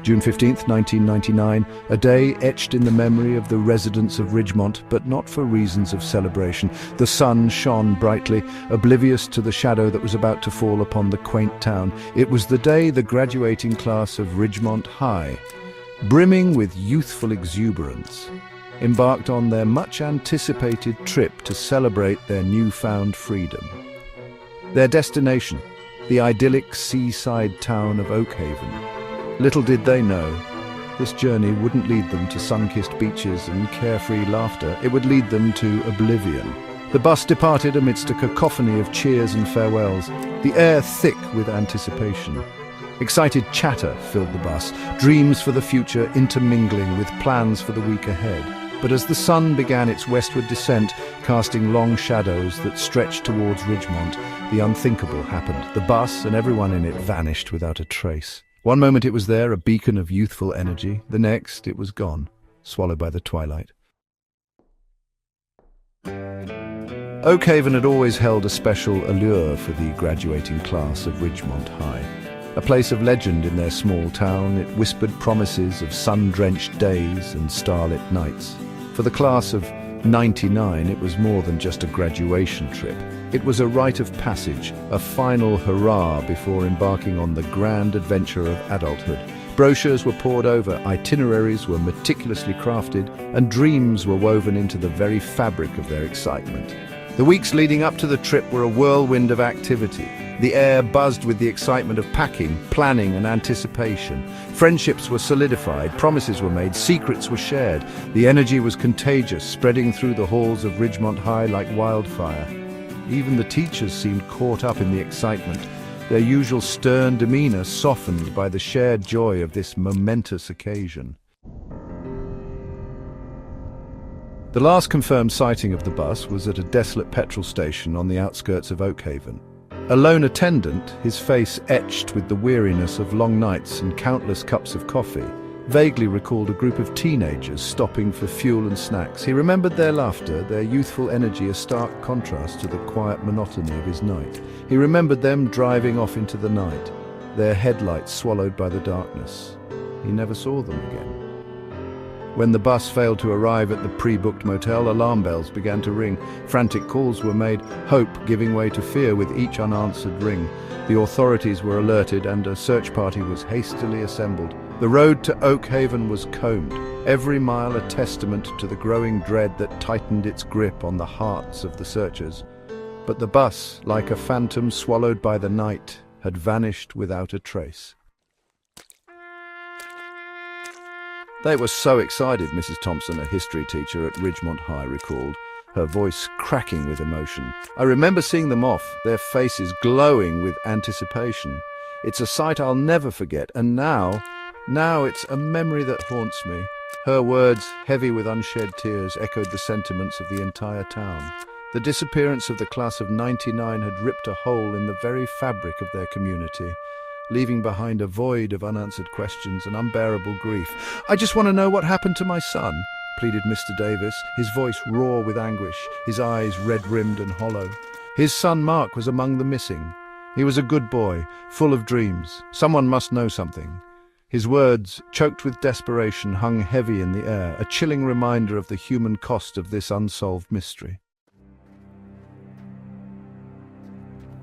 June 15th, 1999, a day etched in the memory of the residents of Ridgemont, but not for reasons of celebration. The sun shone brightly, oblivious to the shadow that was about to fall upon the quaint town. It was the day the graduating class of Ridgemont High, brimming with youthful exuberance, embarked on their much-anticipated trip to celebrate their newfound freedom. Their destination, the idyllic seaside town of Oakhaven. Little did they know, this journey wouldn't lead them to sun-kissed beaches and carefree laughter. It would lead them to oblivion. The bus departed amidst a cacophony of cheers and farewells, the air thick with anticipation. Excited chatter filled the bus, dreams for the future intermingling with plans for the week ahead. But as the sun began its westward descent, casting long shadows that stretched towards Ridgemont, the unthinkable happened. The bus and everyone in it vanished without a trace. One moment it was there, a beacon of youthful energy. The next, it was gone, swallowed by the twilight. Oakhaven had always held a special allure for the graduating class of Ridgemont High. A place of legend in their small town, it whispered promises of sun-drenched days and starlit nights. For the class of '99, it was more than just a graduation trip. It was a rite of passage, a final hurrah before embarking on the grand adventure of adulthood. Brochures were pored over, itineraries were meticulously crafted, and dreams were woven into the very fabric of their excitement. The weeks leading up to the trip were a whirlwind of activity. The air buzzed with the excitement of packing, planning, and anticipation. Friendships were solidified, promises were made, secrets were shared. The energy was contagious, spreading through the halls of Ridgemont High like wildfire. Even the teachers seemed caught up in the excitement, their usual stern demeanor softened by the shared joy of this momentous occasion. The last confirmed sighting of the bus was at a desolate petrol station on the outskirts of Oakhaven. A lone attendant, his face etched with the weariness of long nights and countless cups of coffee, vaguely recalled a group of teenagers stopping for fuel and snacks. He remembered their laughter, their youthful energy, a stark contrast to the quiet monotony of his night. He remembered them driving off into the night, their headlights swallowed by the darkness. He never saw them again. When the bus failed to arrive at the pre-booked motel, alarm bells began to ring. Frantic calls were made, hope giving way to fear with each unanswered ring. The authorities were alerted and a search party was hastily assembled. The road to Oakhaven was combed, every mile a testament to the growing dread that tightened its grip on the hearts of the searchers. But the bus, like a phantom swallowed by the night, had vanished without a trace. They were so excited, Mrs. Thompson, a history teacher at Ridgemont High, recalled, her voice cracking with emotion. I remember seeing them off, their faces glowing with anticipation. It's a sight I'll never forget, and now it's a memory that haunts me. Her words, heavy with unshed tears, echoed the sentiments of the entire town. The disappearance of the class of '99 had ripped a hole in the very fabric of their community, leaving behind a void of unanswered questions and unbearable grief. I just want to know what happened to my son, pleaded Mr. Davis, his voice raw with anguish, his eyes red-rimmed and hollow. His son Mark was among the missing. He was a good boy, full of dreams. Someone must know something. His words, choked with desperation, hung heavy in the air, a chilling reminder of the human cost of this unsolved mystery.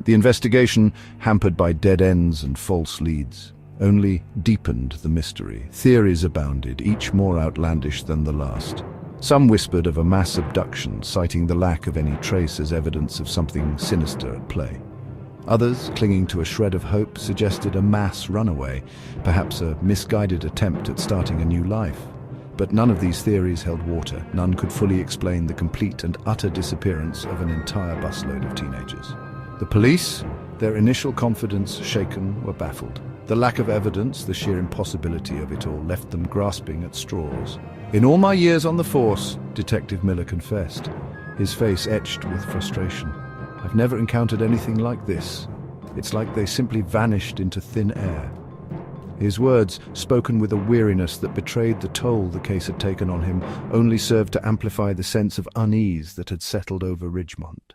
The investigation, hampered by dead ends and false leads, only deepened the mystery. Theories abounded, each more outlandish than the last. Some whispered of a mass abduction, citing the lack of any trace as evidence of something sinister at play. Others, clinging to a shred of hope, suggested a mass runaway, perhaps a misguided attempt at starting a new life. But none of these theories held water. None could fully explain the complete and utter disappearance of an entire busload of teenagers. The police, their initial confidence shaken, were baffled. The lack of evidence, the sheer impossibility of it all, left them grasping at straws. In all my years on the force, Detective Miller confessed, his face etched with frustration, I've never encountered anything like this. It's like they simply vanished into thin air. His words, spoken with a weariness that betrayed the toll the case had taken on him, only served to amplify the sense of unease that had settled over Ridgemont.